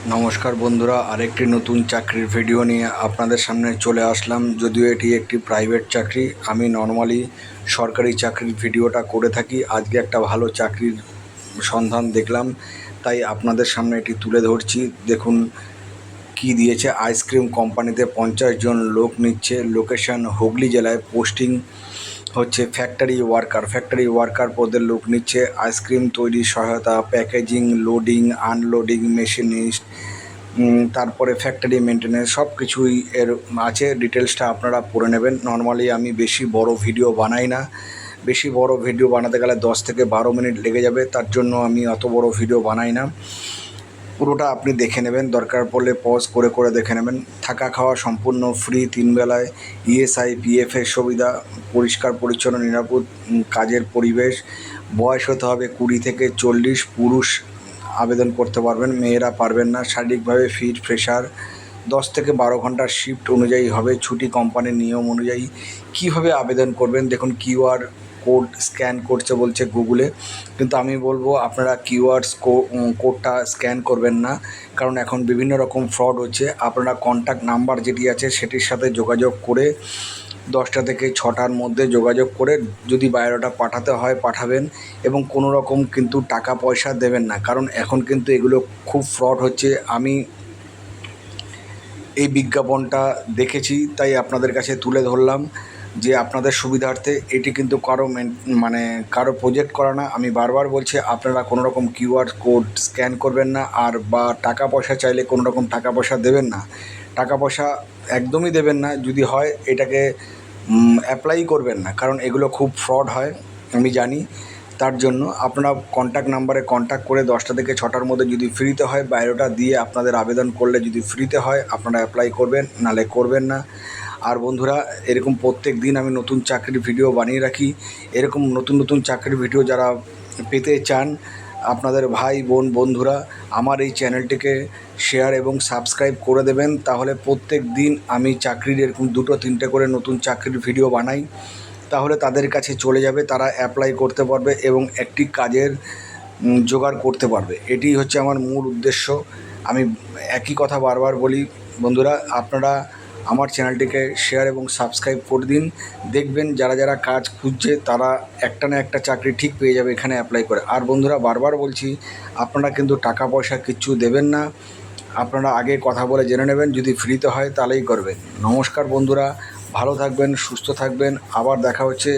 নমস্কার বন্ধুরা, আরেকটি নতুন চাকরির ভিডিও নিয়ে আপনাদের সামনে চলে আসলাম। যদিও এটি একটি প্রাইভেট চাকরি, আমি নর্মালি সরকারি চাকরির ভিডিওটা করে থাকি। আজকে একটা ভালো চাকরির সন্ধান দেখলাম, তাই আপনাদের সামনে এটি তুলে ধরছি। দেখুন কি দিয়েছে। আইসক্রিম কোম্পানিতে 50 জন লোক নিচ্ছে। লোকেশন হুগলি জেলায়। পোস্টিং হচ্ছে ফ্যাক্টরি ওয়ার্কার পদে লোক নিচ্ছে। আইসক্রিম তৈরির সহায়তা, প্যাকেজিং, লোডিং আনলোডিং, মেশিনিস্ট, তারপরে ফ্যাক্টরি মেনটেন্যান্স, সব কিছুই এর আছে। ডিটেলসটা আপনারা পড়ে নেবেন। নর্মালি আমি বেশি বড় ভিডিও বানাই না। বেশি বড় ভিডিও বানাতে গেলে 10 থেকে 12 মিনিট লেগে যাবে, তার জন্য আমি অত বড় ভিডিও বানাই না। পুরোটা আপনি দেখে নেবেন, দরকার পড়লে পজ করে করে দেখে নেবেন। থাকা খাওয়া সম্পূর্ণ ফ্রি, 3 বেলায়। ইএসআই পিএফের সুবিধা, পরিষ্কার পরিচ্ছন্ন নিরাপদ কাজের পরিবেশ। বয়স হতে হবে 20 থেকে 40। পুরুষ আবেদন করতে পারবেন, মেয়েরা পারবেন না। শারীরিকভাবে ফিট, ফ্রেশার। 10 থেকে 12 ঘন্টার শিফট অনুযায়ী হবে। ছুটি কোম্পানির নিয়ম অনুযায়ী। কীভাবে আবেদন করবেন দেখুন। কিউআর কোড স্ক্যান করছে বলছে গুগলে, কিন্তু আমি বলবো আপনারা কোডটা স্ক্যান করবেন না, কারণ এখন বিভিন্ন রকম ফ্রড হচ্ছে। আপনারা কন্ট্যাক্ট নাম্বার যেটি আছে সেটির সাথে যোগাযোগ করে 10টা থেকে 6টার মধ্যে যোগাযোগ করে যদি বায়োডাটা পাঠাতে হয় পাঠাবেন, এবং কোনো রকম কিন্তু টাকা পয়সা দেবেন না, কারণ এখন কিন্তু এগুলো খুব ফ্রড হচ্ছে। আমি এই বিজ্ঞাপনটা দেখেছি, তাই আপনাদের কাছে তুলে ধরলাম যে আপনাদের সুবিধার্থে। এটি কিন্তু কারো প্রজেক্ট করা না। আমি বারবার বলছি আপনারা কোনো রকম কিউআর কোড স্ক্যান করবেন না, আর বা টাকা পয়সা চাইলে কোনো রকম টাকা পয়সা দেবেন না। টাকা পয়সা একদমই দেবেন না। যদি হয় এটাকে অ্যাপ্লাই করবেন না, কারণ এগুলো খুব ফ্রড হয়, আমি জানি। তার জন্য আপনারা কন্ট্যাক্ট নাম্বারে কন্ট্যাক্ট করে 10টা থেকে 6টার মধ্যে যদি ফ্রিতে হয়, বায়োডাটা দিয়ে আপনাদের আবেদন করলে যদি ফ্রিতে হয় আপনারা অ্যাপ্লাই করবেন, নাহলে করবেন না। আর বন্ধুরা, এরকম প্রত্যেক দিন আমি নতুন চাকরির ভিডিও বানিয়ে রাখি। এরকম নতুন নতুন চাকরির ভিডিও যারা পেতে চান, আপনাদের ভাই বোন বন্ধুরা আমার এই চ্যানেলটিকে শেয়ার এবং সাবস্ক্রাইব করে দেবেন। তাহলে প্রত্যেক দিন আমি চাকরির এরকম 2-3টে করে নতুন চাকরির ভিডিও বানাই, তাহলে তাদের কাছে চলে যাবে, তারা অ্যাপ্লাই করতে পারবে এবং একটি কাজের জোগাড় করতে পারবে। এটি হচ্ছে আমার মূল উদ্দেশ্য। আমি একই কথা বারবার বলি, বন্ধুরা আপনারা আমার চ্যানেলটিকে শেয়ার এবং সাবস্ক্রাইব করে দিন। দেখবেন যারা যারা কাজ খুঁজছে তারা একটা না একটা চাকরি ঠিক পেয়ে যাবে এখানে অ্যাপ্লাই করে। আর বন্ধুরা, বারবার বলছি আপনারা কিন্তু টাকা পয়সা কিচ্ছু দেবেন না। আপনারা আগে কথা বলে জেনে নেবেন, যদি ফ্রিতে হয় তাহলেই করবেন। নমস্কার বন্ধুরা, ভালো থাকবেন, সুস্থ থাকবেন। আবার দেখা হচ্ছে